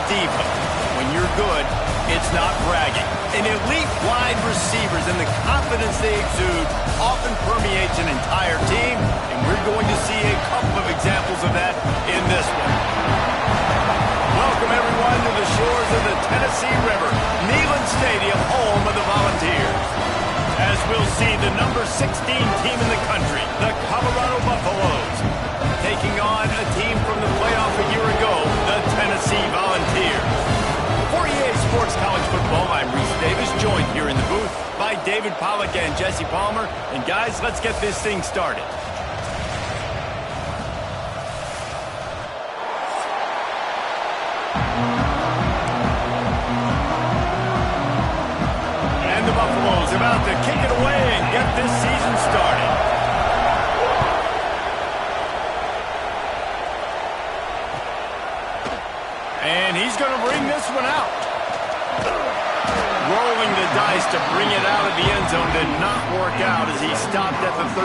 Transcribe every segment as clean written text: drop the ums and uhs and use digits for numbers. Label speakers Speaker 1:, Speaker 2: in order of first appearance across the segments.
Speaker 1: diva. When you're good, it's not bragging. And elite wide receivers and the confidence they exude often permeates an entire team, and we're going to see a couple of examples of that in this one. Welcome, everyone, to the shores of the Tennessee River, Neyland Stadium, home of the Volunteers. As we'll see the number 16 team in the country, the Colorado Buffaloes, taking on a team from the playoff a year ago, the Tennessee Volunteers. For EA Sports College Football, I'm Reese Davis, joined here in the booth by David Pollack and Jesse Palmer. And guys, let's get this thing started. And the Buffaloes about to kick it away and get this season started. And he's going to bring this one out. Rolling the dice to bring it out of the end zone did not work out as he stopped at the 13.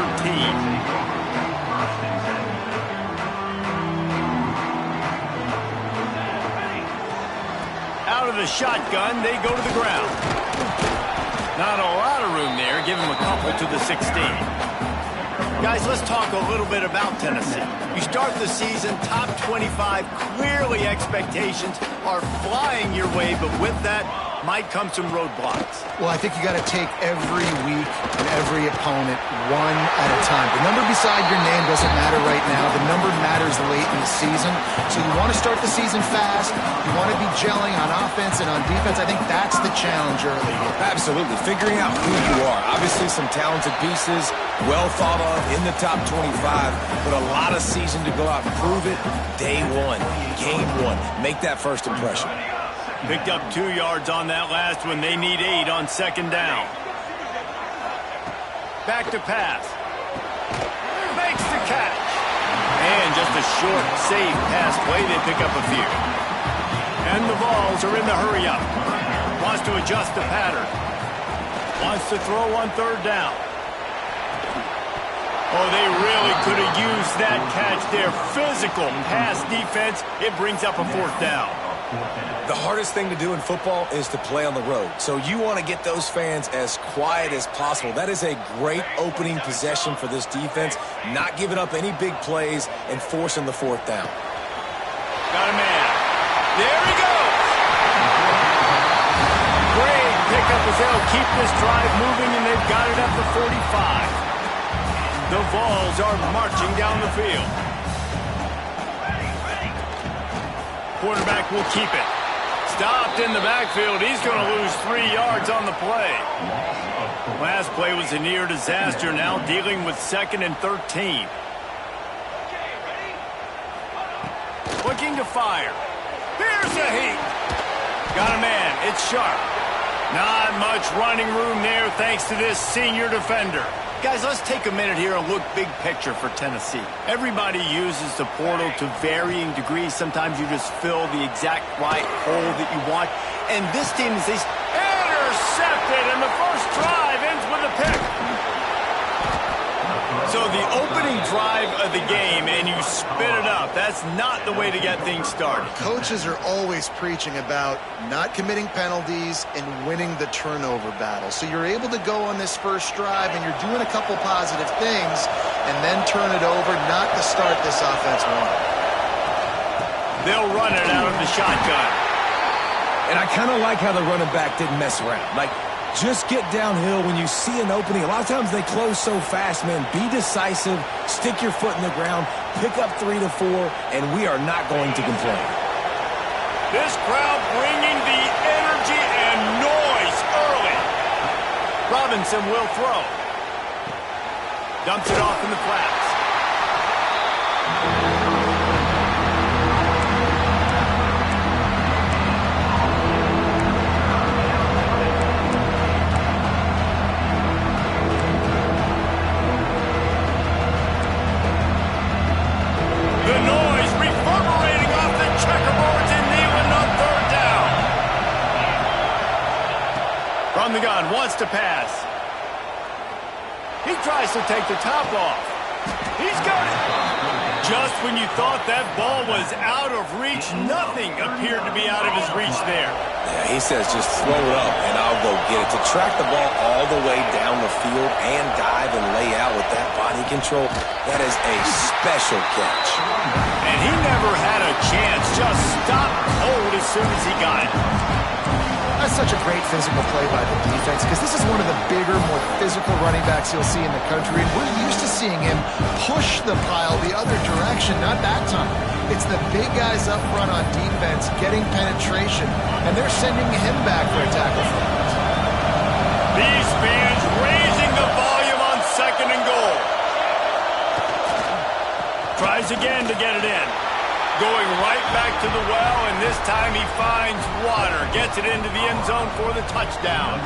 Speaker 1: Out of the shotgun, they go to the ground. Not a lot of room there. Give him a couple to the 16. Guys, let's talk a little bit about Tennessee. You start the season top 25. Clearly, expectations are flying your way, but with that might come some roadblocks.
Speaker 2: Well, I think you got to take every week and every opponent one at a time. The number beside your name doesn't matter right now. The number matters late in the season. So you want to start the season fast. You want to be gelling on offense and on defense. I think that's the challenge early here.
Speaker 3: Absolutely. Figuring out who you are. Obviously, some talented pieces, well thought of in the top 25, but a lot of season to go out and prove it. Day one, game one. Make that first impression.
Speaker 1: Picked up 2 yards on that last one. They need 8 on second down. Back to pass. Makes the catch. And just a short, safe pass play. They pick up a few. And the Vols are in the hurry up. Wants to adjust the pattern. Wants to throw on third down. Oh, they really could have used that catch there. Physical pass defense. It brings up a fourth down.
Speaker 3: The hardest thing to do in football is to play on the road. So you want to get those fans as quiet as possible. That is a great opening possession for this defense. Not giving up any big plays and forcing the fourth down.
Speaker 1: Got a man. There he goes. Great pickup as they'll keep this drive moving, and they've got it at the 45. The Vols are marching down the field. Quarterback will keep it. Stopped in the backfield. He's going to lose 3 yards on the play. Last play was a near disaster. Now dealing with 2nd and 13. Looking to fire. Here's a heat. Got a man. It's sharp. Not much running room there thanks to this senior defender. Guys, let's take a minute here and look big picture for Tennessee. Everybody uses the portal to varying degrees. Sometimes you just fill the exact right hole that you want. And this team is intercepted, and the first drive ends with a pick. So the opening drive of the game, and you spit it up. That's not the way to get things started.
Speaker 2: Coaches are always preaching about not committing penalties and winning the turnover battle. So you're able to go on this first drive, and you're doing a couple positive things, and then turn it over, not to start this offense one.
Speaker 1: They'll run it out of the shotgun.
Speaker 3: And I kind of like how the running back didn't mess around. Like, just get downhill when you see an opening. A lot of times they close so fast, man. Be decisive, stick your foot in the ground, pick up 3 to 4, and we are not going to complain.
Speaker 1: This crowd bringing the energy and noise early. Robinson will throw. Dumps it off in the flats. From the gun, wants to pass. He tries to take the top off. He's got it. Just when you thought that ball was out of reach, nothing appeared to be out of his reach there.
Speaker 3: Yeah, he says just throw it up and I'll go get it. To track the ball all the way down the field and dive and lay out with that body control, that is a special catch.
Speaker 1: And he never had a chance, just stopped cold as soon as he got it.
Speaker 2: That's such a great physical play by the defense because this is one of the bigger, more physical running backs you'll see in the country, and we're used to seeing him push the pile the other direction, not that time. It's the big guys up front on defense getting penetration, and they're sending him back for a tackle for loss.
Speaker 1: These fans raising the volume on 2nd and goal. Tries again to get it in. Going right back to the well, and this time he finds water. Gets it into the end zone for the touchdown.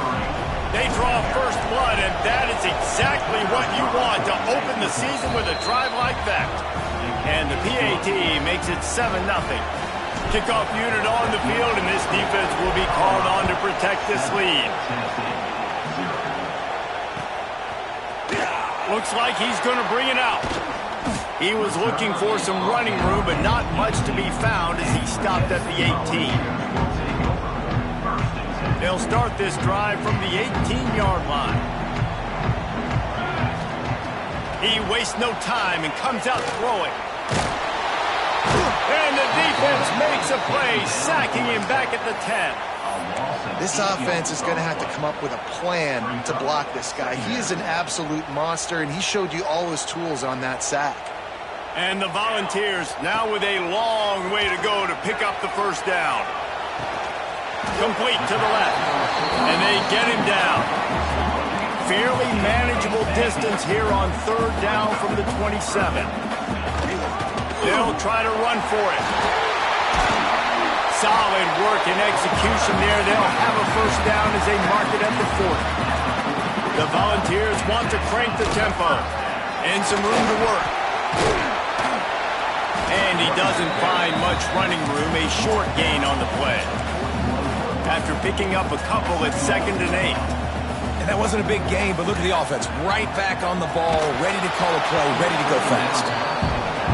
Speaker 1: They draw first blood, and that is exactly what you want to open the season with a drive like that. And the PAT makes it 7-0. Kickoff unit on the field, and this defense will be called on to protect this lead. Looks like he's going to bring it out. He was looking for some running room, but not much to be found as he stopped at the 18. They'll start this drive from the 18-yard line. He wastes no time and comes out throwing. And the defense makes a play, sacking him back at the 10.
Speaker 2: This offense is going to have to come up with a plan to block this guy. He is an absolute monster, and he showed you all his tools on that sack.
Speaker 1: And the Volunteers now with a long way to go to pick up the first down. Complete to the left, and they get him down. Fairly manageable distance here on 3rd down from the 27. They'll try to run for it. Solid work and execution there. They'll have a first down as they mark it at the 40. The Volunteers want to crank the tempo and some room to work. And he doesn't find much running room, a short gain on the play. After picking up a couple at 2nd and 8.
Speaker 3: And that wasn't a big gain, but look at the offense. Right back on the ball, ready to call a play, ready to go fast.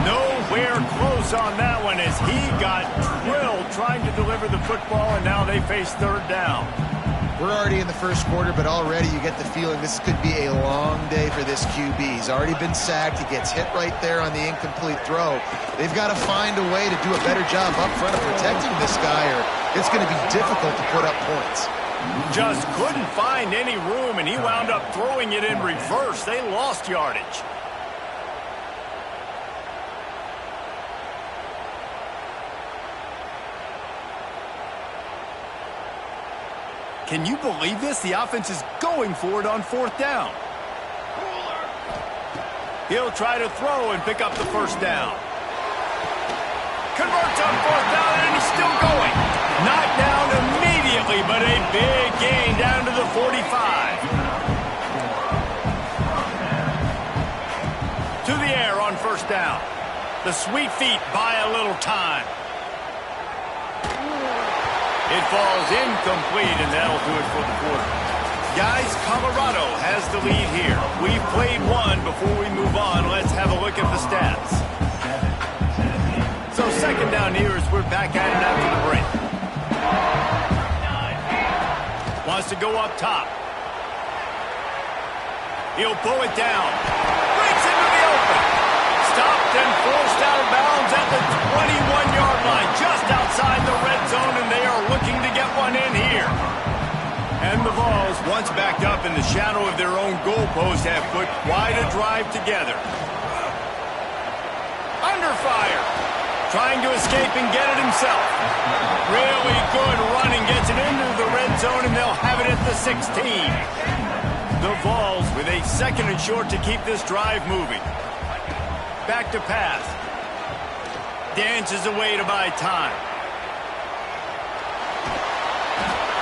Speaker 1: Nowhere close on that one as he got drilled trying to deliver the football, and now they face 3rd down.
Speaker 2: We're already in the first quarter, but already you get the feeling this could be a long day for this QB. He's already been sacked. He gets hit right there on the incomplete throw. They've got to find a way to do a better job up front of protecting this guy, or it's going to be difficult to put up points.
Speaker 1: Just couldn't find any room, and he wound up throwing it in reverse. They lost yardage. Can you believe this? The offense is going for it on 4th down. He'll try to throw and pick up the first down. Converts on 4th down, and he's still going. Knocked down immediately, but a big gain down to the 45. To the air on 1st down. The sweet feet buy a little time. It falls incomplete, and that'll do it for the quarter. Guys, Colorado has the lead here. We've played one. Before we move on, let's have a look at the stats. So 2nd down here as we're back at it after the break. Wants to go up top. He'll pull it down. Breaks into the open. Stopped and forced out of bounds at the 21-yard line, just outside the red zone, and they are looking to get one in here. And the Vols, once backed up in the shadow of their own goalpost, have put quite a drive together. Under fire. Trying to escape and get it himself. Really good running, gets it into the red zone, and they'll have it at the 16. The Vols with a 2nd and short to keep this drive moving. Back to pass. Dances away to buy time.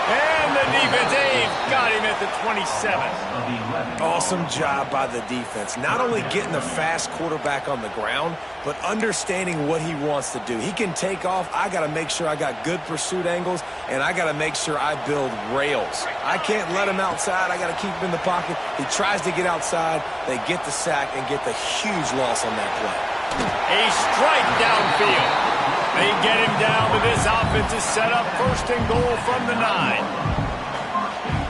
Speaker 1: And the defense, they've got him at the 27.
Speaker 3: Awesome job by the defense. Not only getting the fast quarterback on the ground, but understanding what he wants to do. He can take off. I got to make sure I got good pursuit angles, and I got to make sure I build rails. I can't let him outside. I got to keep him in the pocket. He tries to get outside. They get the sack and get the huge loss on that play.
Speaker 1: A strike downfield. They get him down, but this offense is set up first and goal from the 9.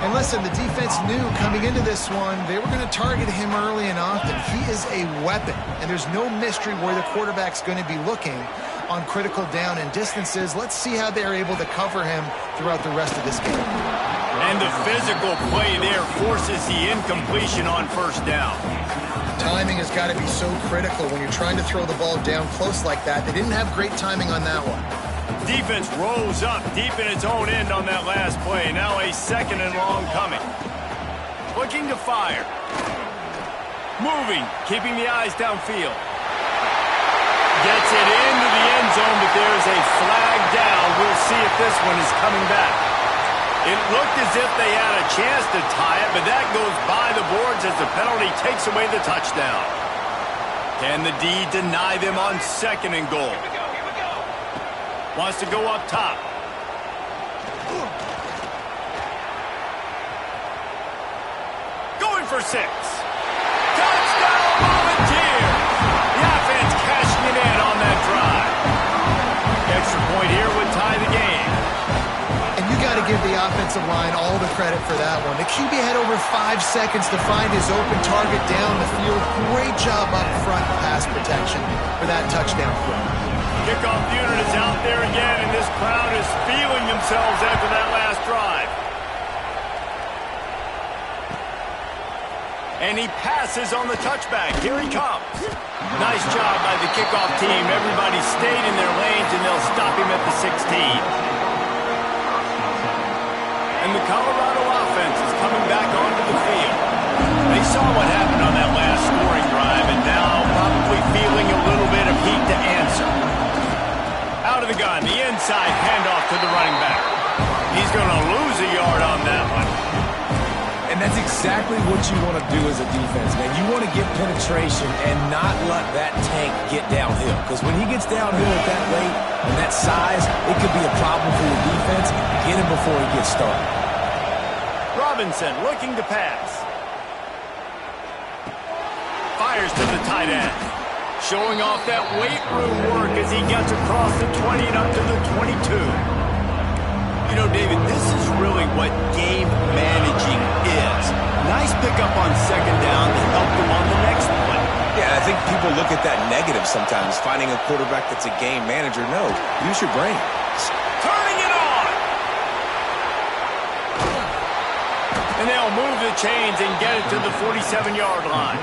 Speaker 2: And listen, the defense knew coming into this one, they were going to target him early and often. He is a weapon, and there's no mystery where the quarterback's going to be looking on critical down and distances. Let's see how they're able to cover him throughout the rest of this game.
Speaker 1: And the physical play there forces the incompletion on first down.
Speaker 2: Timing has got to be so critical when you're trying to throw the ball down close like that. They didn't have great timing on that one.
Speaker 1: Defense rolls up deep in its own end on that last play. Now a second and long coming. Looking to fire. Moving, keeping the eyes downfield. Gets it into the end zone, but there's a flag down. We'll see if this one is coming back. It looked as if they had a chance to tie it, but that goes by the boards as the penalty takes away the touchdown. Can the D deny them on second and goal? Wants to go up top. Going for 6. Touchdown, Volunteers! The offense cashing it in on that drive. Extra point here would tie the game.
Speaker 2: And you got to give the offensive line all the credit for that one. The QB had over 5 seconds to find his open target down the field. Great job up front pass protection for that touchdown throw.
Speaker 1: Kickoff unit is out there again, and this crowd is feeling themselves after that last drive. And he passes on the touchback. Here he comes. Nice job by the kickoff team. Everybody stayed in their lanes, and they'll stop him at the 16. And the Colorado offense is coming back onto the field. They saw what happened on that last scoring drive, and now probably feeling a little bit of heat to answer. Out of the gun, the inside handoff to the running back. He's going to lose a yard on that one.
Speaker 3: And that's exactly what you want to do as a defense, man. You want to get penetration and not let that tank get downhill. Because when he gets downhill at that rate and that size, it could be a problem for your defense. Get him before he gets started.
Speaker 1: Robinson looking to pass. Fires to the tight end. Showing off that weight room work as he gets across the 20 and up to the 22. You know, David, this is really what game managing is. Nice pickup on second down to help them on the next play.
Speaker 3: Yeah, I think people look at that negative sometimes, finding a quarterback that's a game manager. No, use your brain.
Speaker 1: Turning it on! And they'll move the chains and get it to the 47-yard line.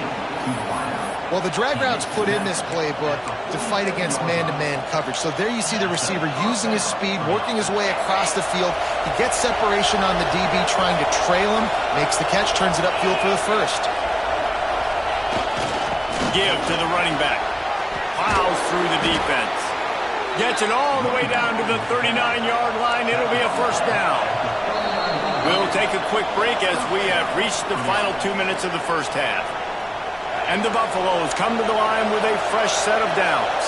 Speaker 2: Well, the drag routes put in this playbook to fight against man-to-man coverage. So there you see the receiver using his speed, working his way across the field. He gets separation on the DB, trying to trail him, makes the catch, turns it upfield for the first.
Speaker 1: Give to the running back. Plows through the defense. Gets it all the way down to the 39-yard line. It'll be a first down. We'll take a quick break as we have reached the final 2 minutes of the first half. And the Buffaloes come to the line with a fresh set of downs.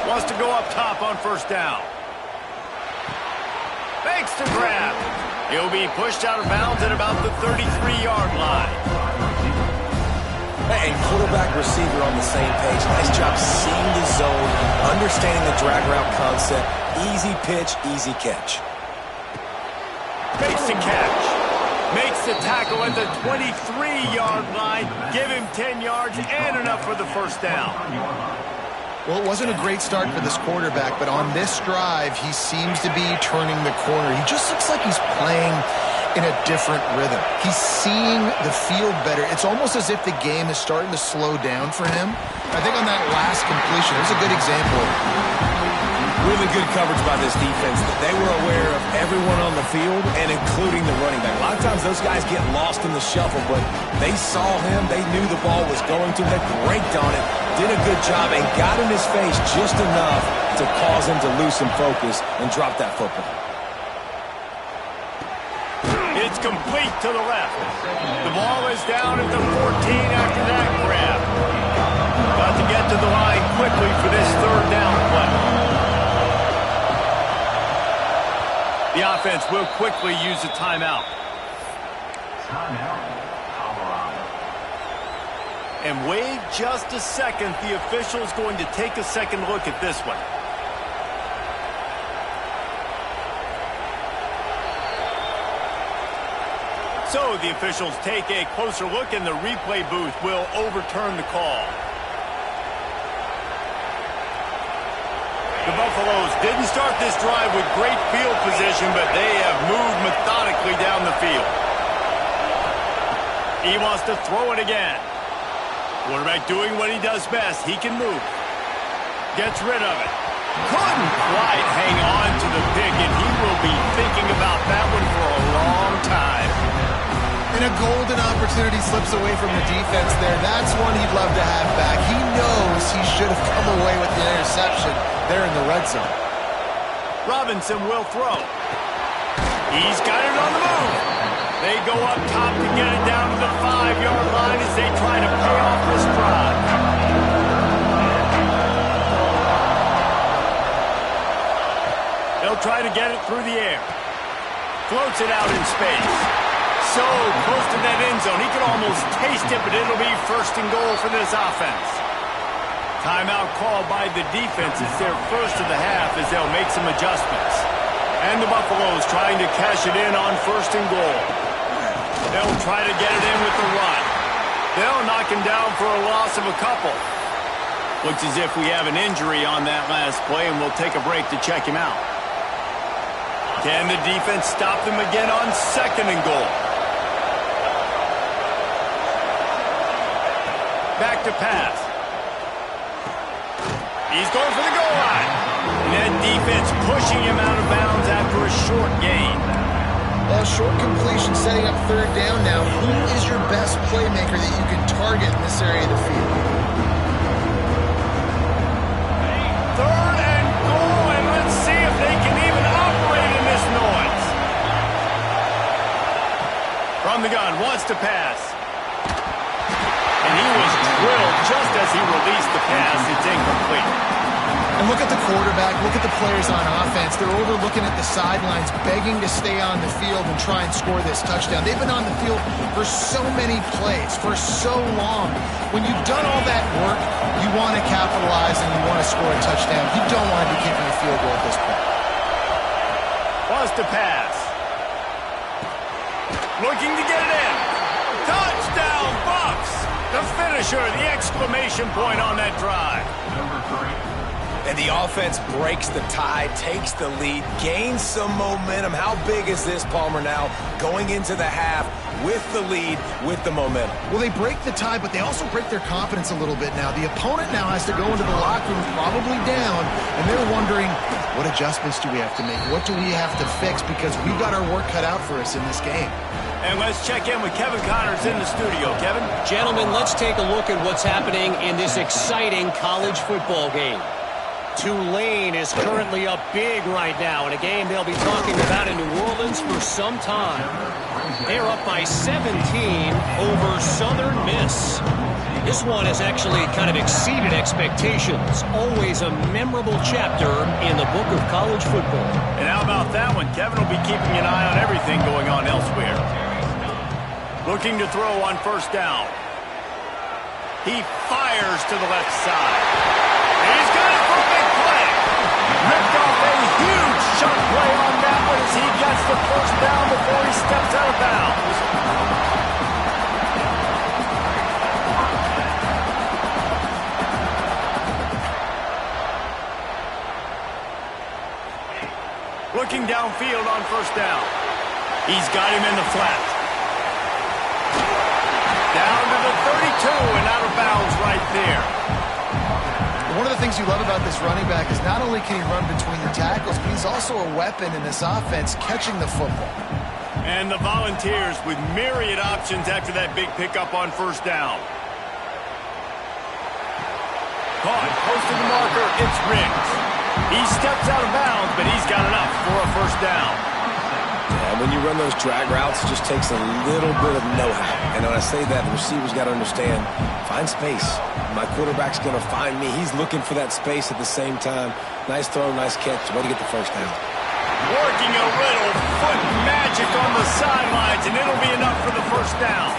Speaker 1: Wants to go up top on first down. Fakes to grab. He'll be pushed out of bounds at about the 33-yard line.
Speaker 3: And quarterback receiver on the same page. Nice job seeing the zone, understanding the drag route concept. Easy pitch, easy catch.
Speaker 1: Makes the catch. Makes the tackle at the 23-yard line. Give him 10 yards and enough for the first down.
Speaker 2: Well, it wasn't a great start for this quarterback, but on this drive, he seems to be turning the corner. He just looks like he's playing in a different rhythm. He's seeing the field better. It's almost as if the game is starting to slow down for him. I think on that last completion, it was a good example.
Speaker 3: Really good coverage by this defense. They were aware of everyone on the field and including the running back. A lot of times those guys get lost in the shuffle, but they saw him. They knew the ball was going to. They braked on it, did a good job, and got in his face just enough to cause him to lose some focus and drop that football.
Speaker 1: It's complete to the left. The ball is down at the 14 after that grab. Got to get to the line quickly for this third down play. The offense will quickly use a timeout. And wait just a second. The official's going to take a second look at this one. So the officials take a closer look, and the replay booth will overturn the call. The Buffaloes didn't start this drive with great field position, but they have moved methodically down the field. He wants to throw it again. Quarterback doing what he does best. He can move. Gets rid of it. Couldn't quite hang on to the pick, and he will be thinking about that one for a long time.
Speaker 2: And a golden opportunity slips away from the defense there. That's one he'd love to have back. He knows he should have come away with the interception there in the red zone.
Speaker 1: Robinson will throw. He's got it on the move. They go up top to get it down to the 5-yard line as they try to pay off this drive. They'll try to get it through the air. Floats it out in space. So close to that end zone. He can almost taste it, but it'll be 1st and goal for this offense. Timeout called by the defense. It's their first of the half as they'll make some adjustments. And the Buffaloes trying to cash it in on 1st and goal. They'll try to get it in with the run. They'll knock him down for a loss of a couple. Looks as if we have an injury on that last play, and we'll take a break to check him out. Can the defense stop them again on 2nd and goal? Back to pass. He's going for the goal line. And that defense pushing him out of bounds after a short gain.
Speaker 2: Well, short completion setting up 3rd down now. Who is your best playmaker that you can target in this area of the field?
Speaker 1: 3rd and goal, and let's see if they can even operate in this noise. From the gun, wants to pass. And he was drilled just as he released the pass. It's incomplete.
Speaker 2: And look at the quarterback, look at the players on offense. They're overlooking at the sidelines, begging to stay on the field and try and score this touchdown. They've been on the field for so many plays, for so long. When you've done all that work, you want to capitalize and you want to score a touchdown. You don't want to be kicking a field goal at this point.
Speaker 1: Wants to pass. Looking to get it in. Touchdown, Buffs! The finisher, the exclamation point on that drive.
Speaker 3: And the offense breaks the tie, takes the lead, gains some momentum. How big is this, Palmer, now going into the half with the lead, with the momentum?
Speaker 2: Well, they break the tie, but they also break their confidence a little bit now. The opponent now has to go into the locker room probably down, and they're wondering, what adjustments do we have to make? What do we have to fix? Because we've got our work cut out for us in this game.
Speaker 1: And let's check in with Kevin Connors in the studio. Kevin?
Speaker 4: Gentlemen, let's take a look at what's happening in this exciting college football game. Tulane is currently up big right now in a game they'll be talking about in New Orleans for some time. They're up by 17 over Southern Miss. This one has actually kind of exceeded expectations. Always a memorable chapter in the book of college football.
Speaker 1: And how about that one? Kevin will be keeping an eye on everything going on elsewhere. Looking to throw on 1st down. He fires to the left side. He's got it for a big play. Ripped off a huge chunk play on that one as he gets the 1st down before he steps out of bounds. Looking downfield on 1st down. He's got him in the flat. Down to the 32 and out of bounds right there.
Speaker 2: One of the things you love about this running back is not only can he run between the tackles, but he's also a weapon in this offense catching the football.
Speaker 1: And the Volunteers with myriad options after that big pickup on 1st down. Caught close to the marker, it's Riggs. He steps out of bounds, but he's got enough for a 1st down.
Speaker 3: Yeah, when you run those drag routes, it just takes a little bit of know-how. And when I say that, the receiver's got to understand, find space. My quarterback's going to find me. He's looking for that space at the same time. Nice throw, nice catch. Way to get the 1st down.
Speaker 1: Working a little foot magic on the sidelines, and it'll be enough for the 1st down.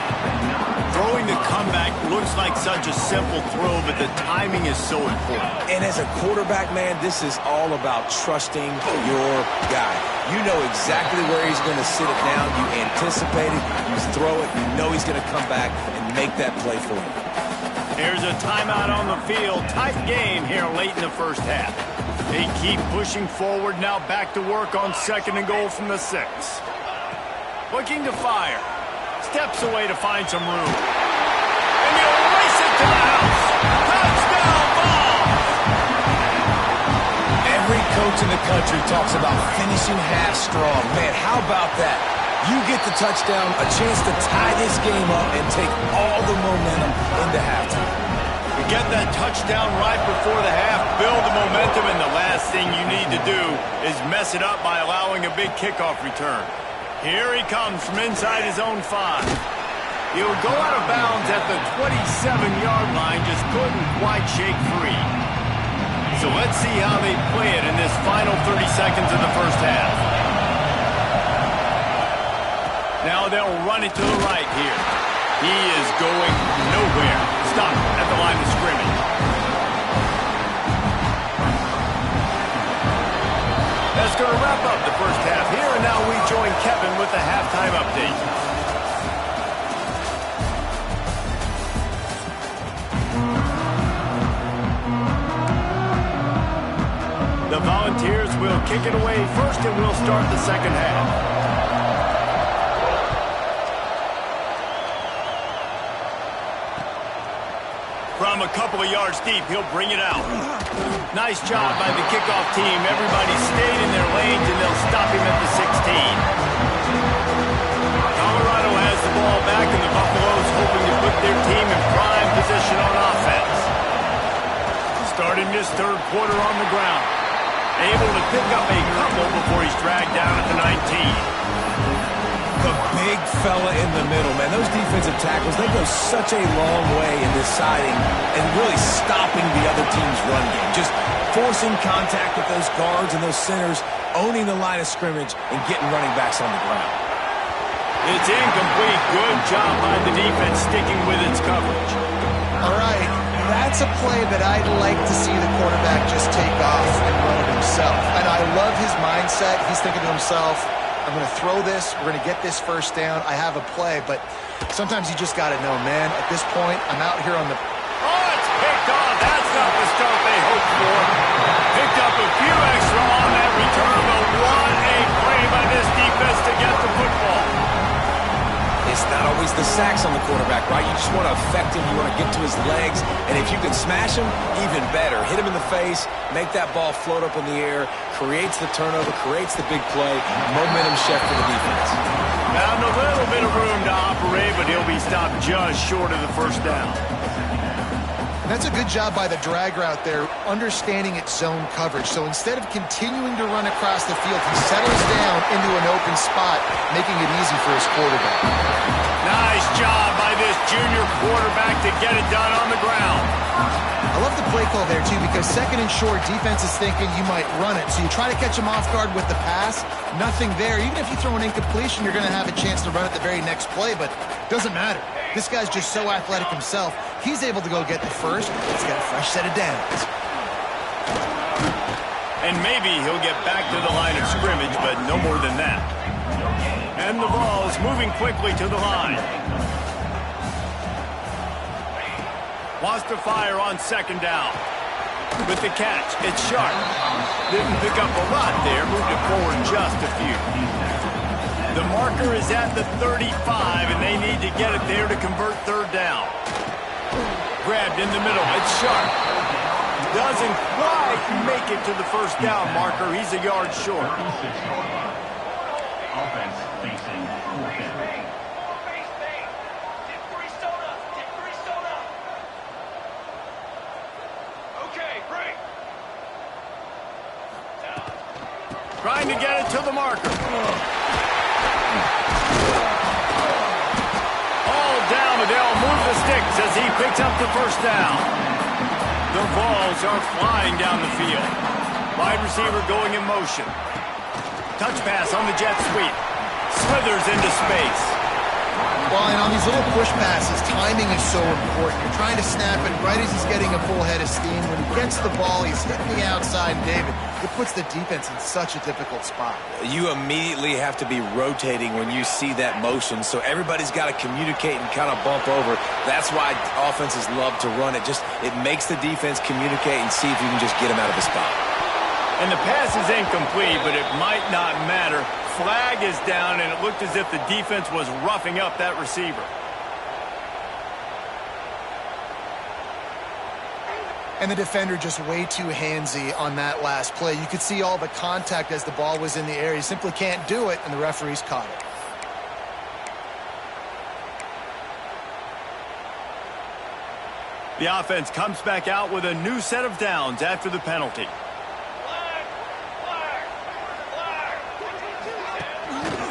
Speaker 1: Throwing the comeback looks like such a simple throw, but the timing is so important.
Speaker 3: And as a quarterback, man, this is all about trusting your guy. You know exactly where he's going to sit it down. You anticipate it. You throw it. You know he's going to come back and make that play for you.
Speaker 1: Here's a timeout on the field. Tight game here late in the first half. They keep pushing forward. Now back to work on 2nd and goal from the 6. Looking to fire. Steps away to find some room. And he'll race it to the house. Touchdown ball!
Speaker 3: Every coach in the country talks about finishing half strong. Man, how about that? You get the touchdown, a chance to tie this game up and take all the momentum into halftime.
Speaker 1: You get that touchdown right before the half, build the momentum, and the last thing you need to do is mess it up by allowing a big kickoff return. Here he comes from inside his own 5. He'll go out of bounds at the 27-yard line, just couldn't quite shake free. So let's see how they play it in this final 30 seconds of the first half. Now they'll run it to the right here. He is going nowhere. Stop at the line of scrimmage. That's going to wrap up the first half here, and now we join Kevin with the halftime update. The Volunteers will kick it away first, and we'll start the second half. From a couple of yards deep, he'll bring it out. Nice job by the kickoff team. Everybody stayed in their lanes, and they'll stop him at the 16. Colorado has the ball back, and the Buffaloes hoping to put their team in prime position on offense. Starting this third quarter on the ground. Able to pick up a couple before he's dragged down at the 19.
Speaker 3: The big fella in the middle, man. Those defensive tackles, they go such a long way in deciding and really stopping the other team's run game. Just forcing contact with those guards and those centers, owning the line of scrimmage, and getting running backs on the ground.
Speaker 1: It's incomplete. Good job by the defense sticking with its coverage.
Speaker 2: All right, that's a play that I'd like to see the quarterback just take off and run it himself. And I love his mindset. He's thinking to himself, I'm going to throw this. We're going to get this first down. I have a play, but sometimes you just got to know, man, at this point, I'm out here on the...
Speaker 1: Oh, it's picked off. That's not the start they hoped for. Picked up a few extra on that return, but what a play by this defense to get the football.
Speaker 3: It's not always the sacks on the quarterback, right? You just want to affect him. You want to get to his legs. And if you can smash him, even better. Hit him in the face, make that ball float up in the air, creates the turnover, creates the big play, momentum shift for the defense.
Speaker 1: Found a little bit of room to operate, but he'll be stopped just short of the first down.
Speaker 2: That's a good job by the drag route there, understanding its zone coverage. So instead of continuing to run across the field, he settles down into an open spot, making it easy for his quarterback.
Speaker 1: Nice job by this junior quarterback to get it done on the ground.
Speaker 2: I love the play call there, too, because 2nd and short, defense is thinking you might run it. So you try to catch him off guard with the pass, nothing there. Even if you throw an incompletion, you're going to have a chance to run it the very next play, but it doesn't matter. This guy's just so athletic himself. He's able to go get the first. He's got a fresh set of downs.
Speaker 1: And maybe he'll get back to the line of scrimmage, but no more than that. And the ball is moving quickly to the line. Wants to fire on 2nd down. With the catch, it's sharp. Didn't pick up a lot there, moved it forward just a few. The marker is at the 35, and they need to get it there to convert 3rd down. Grabbed in the middle, it's sharp. Doesn't quite make it to the first down marker. He's a yard short.
Speaker 5: Offense facing 4th.
Speaker 1: Trying to get it to the marker. All down, but they'll move the sticks as he picks up the first down. The balls are flying down the field. Wide receiver going in motion. Touch pass on the jet sweep. Slithers into space.
Speaker 2: Well, and on these little push passes, timing is so important. You're trying to snap it right as he's getting a full head of steam. When he gets the ball, he's hitting the outside, David. It puts the defense in such a difficult spot.
Speaker 3: You immediately have to be rotating when you see that motion, so everybody's got to communicate and kind of bump over. That's why offenses love to run it. It makes the defense communicate and see if you can just get him out of the spot.
Speaker 1: And the pass is incomplete, but it might not matter. Flag is down, and it looked as if the defense was roughing up that receiver.
Speaker 2: And the defender just way too handsy on that last play. You could see all the contact as the ball was in the air. He simply can't do it, and the referee's caught it.
Speaker 1: The offense comes back out with a new set of downs after the penalty.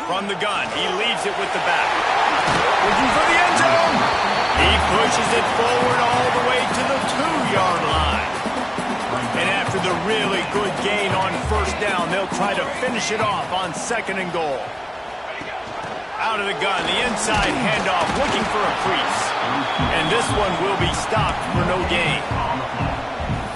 Speaker 1: From the gun, he leaves it with the back. Looking for the end zone. He pushes it forward all the way to the 2-yard line. And after the really good gain on first down, they'll try to finish it off on 2nd and goal. Out of the gun, the inside handoff, looking for a crease. And this one will be stopped for no gain.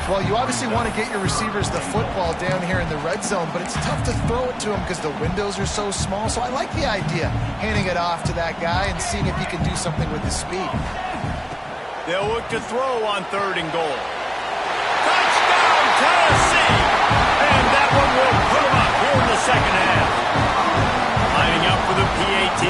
Speaker 2: Well, you obviously want to get your receivers the football down here in the red zone, but it's tough to throw it to them because the windows are so small. So I like the idea, handing it off to that guy and seeing if he can do something with his speed.
Speaker 1: They'll look to throw on 3rd and goal. Touchdown, Tennessee! And that one will put them up here in the 2nd half. Lining up for the PAT.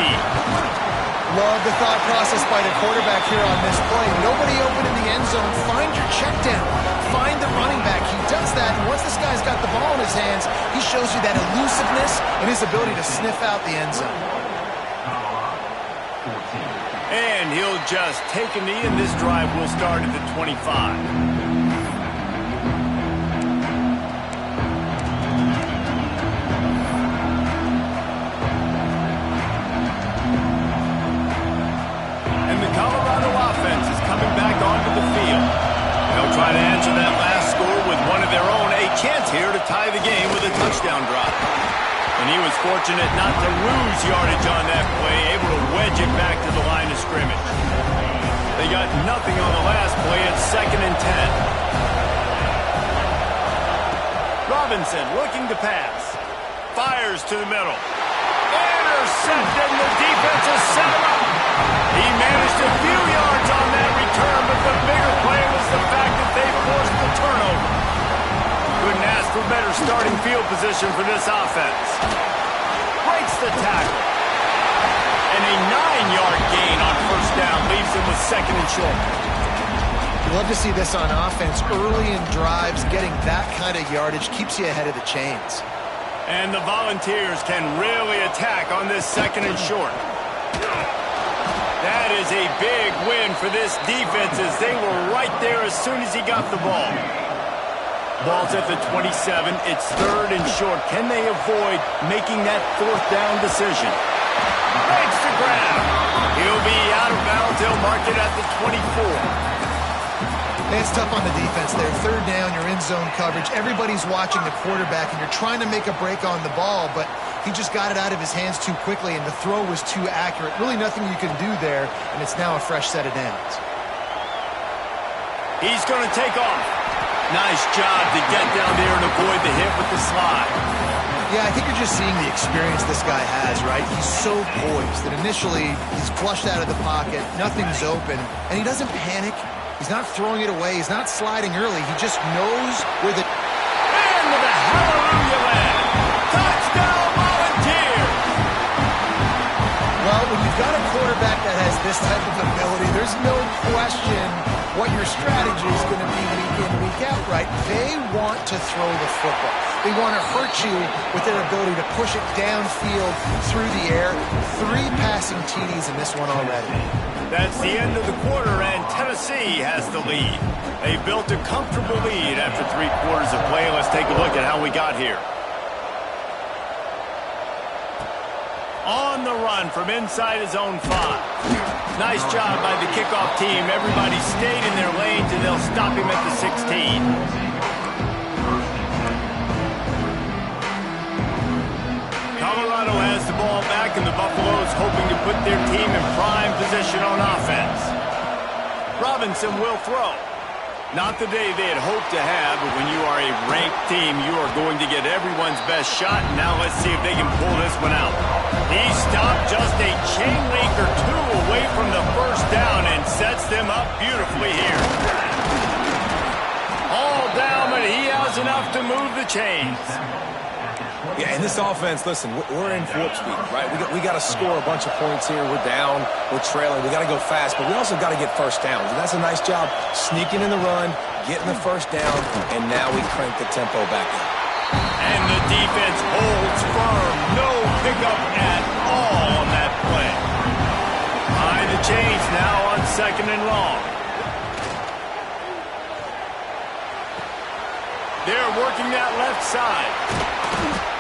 Speaker 2: Love the thought process by the quarterback here on this play. Nobody open in the end zone. Find your check down. Find the running back. He does that, and once this guy's got the ball in his hands, he shows you that elusiveness and his ability to sniff out the end zone.
Speaker 1: And he'll just take a knee, and this drive will start at the 25. Try to answer that last score with one of their own. A chance here to tie the game with a touchdown drive. And he was fortunate not to lose yardage on that play, able to wedge it back to the line of scrimmage. They got nothing on the last play. It's 2nd and 10. Robinson looking to pass. Fires to the middle. Intercepted, and the defense is set him up. He managed a few yards on that return, but the bigger play was the fact that they forced the turnover. Couldn't ask for better starting field position for this offense. Breaks the tackle. And a 9-yard gain on first down leaves him with 2nd and short.
Speaker 2: You love to see this on offense. Early in drives, getting that kind of yardage keeps you ahead of the chains.
Speaker 1: And the Volunteers can really attack on this 2nd and short. That is a big win for this defense as they were right there as soon as he got the ball. Ball's at the 27. It's 3rd and short. Can they avoid making that 4th down decision? Makes the grab. He'll be out of bounds. They'll mark it at the 24.
Speaker 2: It's tough on the defense there. 3rd down, you're in zone coverage. Everybody's watching the quarterback, and you're trying to make a break on the ball, but he just got it out of his hands too quickly, and the throw was too accurate. Really nothing you can do there, and it's now a fresh set of downs.
Speaker 1: He's going to take off. Nice job to get down there and avoid the hit with the slide.
Speaker 2: Yeah, I think you're just seeing the experience this guy has, right? He's so poised that initially he's flushed out of the pocket, nothing's open, and he doesn't panic. He's not throwing it away. He's not sliding early. He just knows where the...
Speaker 1: And with a hallelujah land. Touchdown, Volunteers!
Speaker 2: Well, when you've got a quarterback that has this type of ability, there's no question what your strategy is going to be week in, week out, right? They want to throw the football. They want to hurt you with their ability to push it downfield through the air. 3 passing TDs in this one already.
Speaker 1: That's the end of the quarter, and Tennessee has the lead. They built a comfortable lead after 3 quarters of play. Let's take a look at how we got here. On the run from inside his own 5. Nice job by the kickoff team. Everybody stayed in their lanes, and they'll stop him at the 16. Colorado has the ball back back, and the Buffaloes hoping to put their team in prime position on offense. Robinson will throw. Not the day they had hoped to have, but when you are a ranked team, you are going to get everyone's best shot. And now let's see if they can pull this one out. He stopped just a chain link or two away from the first down and sets them up beautifully here. All down, but he has enough to move the chains.
Speaker 3: Yeah, in this offense, listen, we're in warp speed, right? We got to score a bunch of points here. We're down, we're trailing. We got to go fast, but we also got to get first downs. And that's a nice job sneaking in the run, getting the first down, and now we crank the tempo back up.
Speaker 1: And the defense holds firm. No pickup at all on that play. Behind the chains now on 2nd and long. They're working that left side.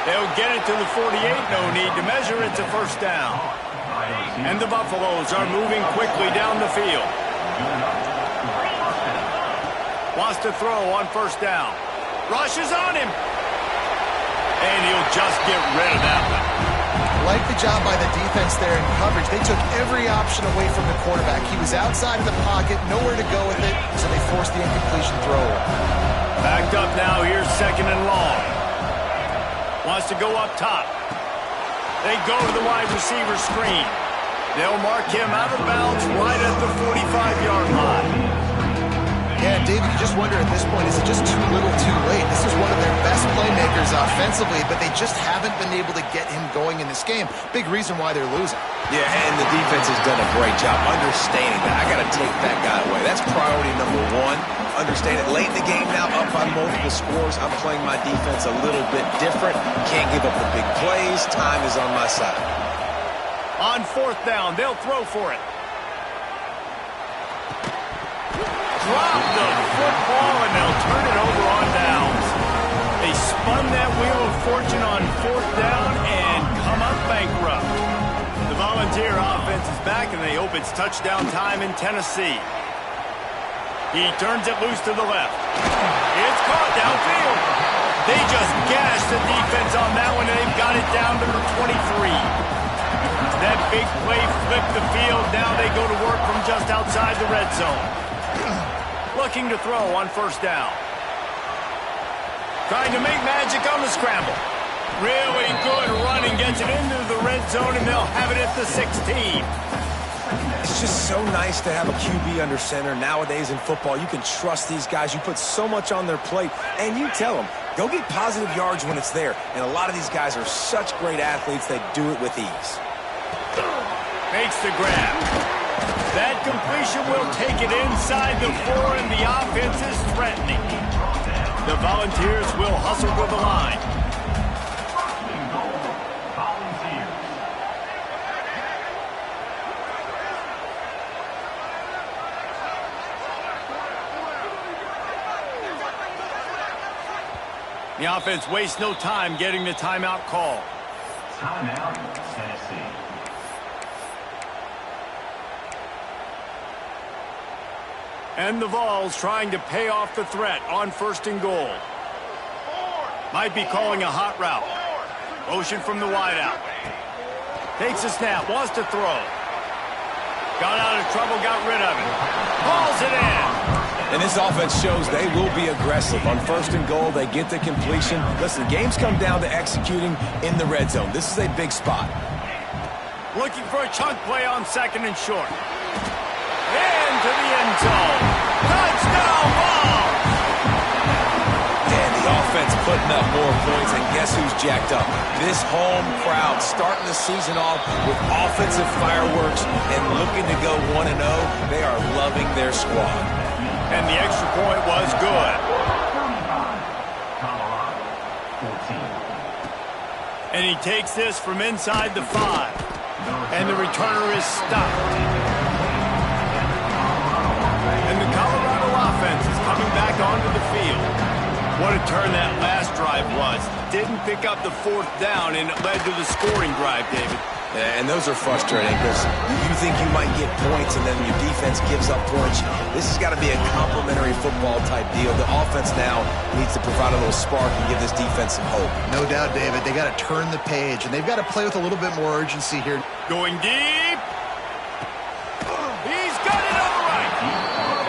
Speaker 1: They'll get it to the 48. No need to measure. It's a first down. And the Buffaloes are moving quickly down the field. Wants to throw on first down. Rush is on him. And he'll just get rid of that one.
Speaker 2: Like the job by the defense there in coverage. They took every option away from the quarterback. He was outside of the pocket, nowhere to go with it, so they forced the incompletion throw.
Speaker 1: Backed up now. Here's 2nd and long. Wants to go up top. They go to the wide receiver screen. They'll mark him out of bounds right at the 45-yard line.
Speaker 2: Yeah, David, you just wonder at this point, is it just too little too late? This is one of their best playmakers offensively, but they just haven't been able to get him going in this game. Big reason why they're losing.
Speaker 3: Yeah, and the defense has done a great job understanding that. I got to take that guy away. That's priority number one. Understand it. Late in the game now, up on multiple scores. I'm playing my defense a little bit different. Can't give up the big plays. Time is on my side.
Speaker 1: On 4th down, they'll throw for it. Drop the football, and they'll turn it over on downs. They spun that wheel of fortune on 4th down and come up bankrupt. The Volunteer offense is back, and they hope it's touchdown time in Tennessee. He turns it loose to the left. It's caught downfield. They just gashed the defense on that one, and they've got it down to the 23. That big play flipped the field. Now they go to work from just outside the red zone. Looking to throw on first down. Trying to make magic on the scramble. Really good running. Gets it into the red zone, and they'll have it at the 16.
Speaker 3: It's just so nice to have a QB under center. Nowadays in football, you can trust these guys. You put so much on their plate, and you tell them, go get positive yards when it's there. And a lot of these guys are such great athletes, they do it with ease.
Speaker 1: Makes the grab. That completion will take it inside the 4, and the offense is threatening. The Volunteers will hustle to the line. The offense wastes no time getting the timeout call.
Speaker 5: Timeout, Tennessee.
Speaker 1: And the Vols trying to pay off the threat on 1st and goal. Might be calling a hot route. Motion from the wideout. Takes a snap, wants to throw. Got out of trouble, got rid of it. Hauls it in.
Speaker 3: And this offense shows they will be aggressive. On 1st and goal, they get the completion. Listen, games come down to executing in the red zone. This is a big spot.
Speaker 1: Looking for a chunk play on 2nd and short. Into the end zone. Touchdown ball!
Speaker 3: And the offense putting up more points, and guess who's jacked up? This home crowd starting the season off with offensive fireworks and looking to go 1-0. They are loving their squad.
Speaker 1: And the extra point was good.
Speaker 5: Colorado, 14.
Speaker 1: And he takes this from inside the 5. And the returner is stopped. And the Colorado offense is coming back onto the field. What a turn that last drive was. Didn't pick up the 4th down, and it led to the scoring drive, David.
Speaker 3: And those are frustrating because you think you might get points and then your defense gives up points. This has got to be a complementary football type deal. The offense now needs to provide a little spark and give this defense some hope.
Speaker 2: No doubt, David. They got to turn the page, and they've got to play with a little bit more urgency here.
Speaker 1: Going deep. He's got it on the right.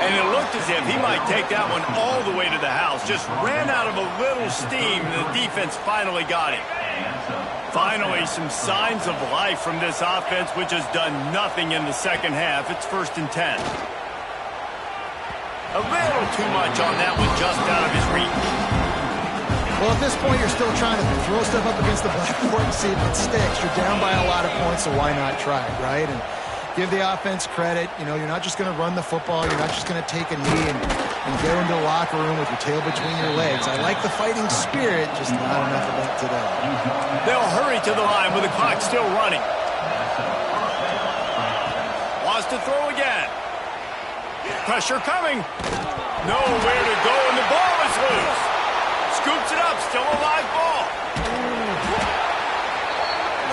Speaker 1: And it looked as if he might take that one all the way to the house. Just ran out of a little steam, and the defense finally got him. Finally, some signs of life from this offense, which has done nothing in the second half. It's 1st and 10. A little too much on that one, just out of his reach.
Speaker 2: Well, at this point, you're still trying to throw stuff up against the blackboard and see if it sticks. You're down by a lot of points, so why not try it, right? And give the offense credit. You know, you're not just going to run the football. You're not just going to take a knee and go into the locker room with your tail between your legs. I like the fighting spirit, just not enough of that today.
Speaker 1: They'll hurry to the line with the clock still running. Wants to throw again. Pressure coming. Nowhere to go, and the ball is loose. Scoops it up, still a live ball.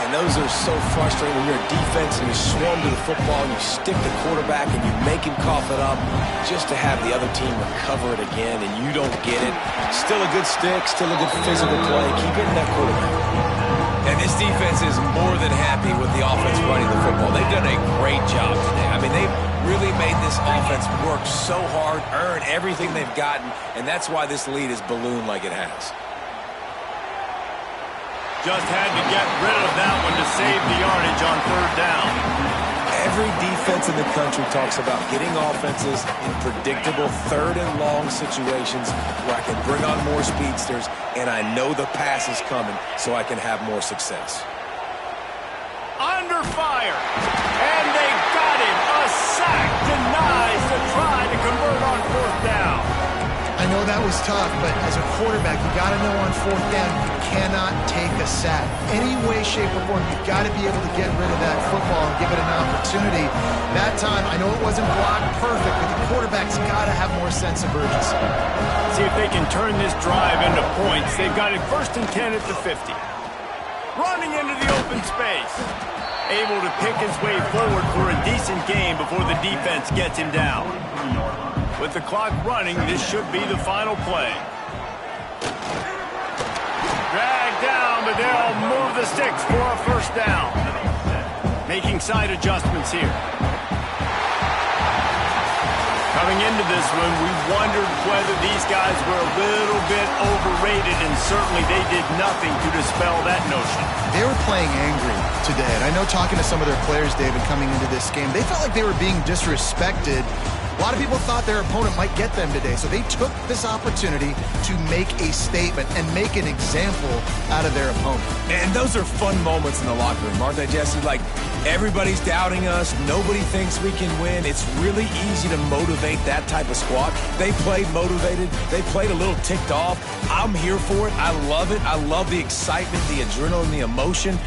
Speaker 3: And those are so frustrating when you're a defense and you swarm to the football and you stick the quarterback and you make him cough it up just to have the other team recover it again and you don't get it. Still a good stick, still a good physical play. Keep hitting that quarterback. And this defense is more than happy with the offense running the football. They've done a great job today. I mean, they've really made this offense work so hard, earn everything they've gotten, and that's why this lead is ballooned like it has.
Speaker 1: Just had to get rid of that one to save the yardage on 3rd down.
Speaker 3: Every defense in the country talks about getting offenses in predictable 3rd and long situations where I can bring on more speedsters and I know the pass is coming so I can have more success.
Speaker 1: Under fire, and they got him. A sack denies the try to convert on 4th down.
Speaker 2: I know that was tough, but as a quarterback, you got to know on 4th down you cannot take a sack. Any way, shape, or form, you've got to be able to get rid of that football and give it an opportunity. That time, I know it wasn't blocked perfect, but the quarterback's got to have more sense of urgency.
Speaker 1: See if they can turn this drive into points. They've got it 1st and 10 at the 50. Running into the open space. Able to pick his way forward for a decent gain before the defense gets him down. With the clock running, this should be the final play. Dragged down, but they'll move the sticks for a 1st down. Making side adjustments here. Coming into this one, we wondered whether these guys were a little bit overrated, and certainly they did nothing to dispel that notion.
Speaker 2: They were playing angry today, and I know talking to some of their players, David, coming into this game, they felt like they were being disrespected. A lot of people thought their opponent might get them today, so they took this opportunity to make a statement and make an example out of their opponent.
Speaker 3: And those are fun moments in the locker room, aren't they, Jesse? Like, everybody's doubting us. Nobody thinks we can win. It's really easy to motivate that type of squad. They played motivated. They played a little ticked off. I'm here for it. I love it. I love the excitement, the adrenaline, the emotion.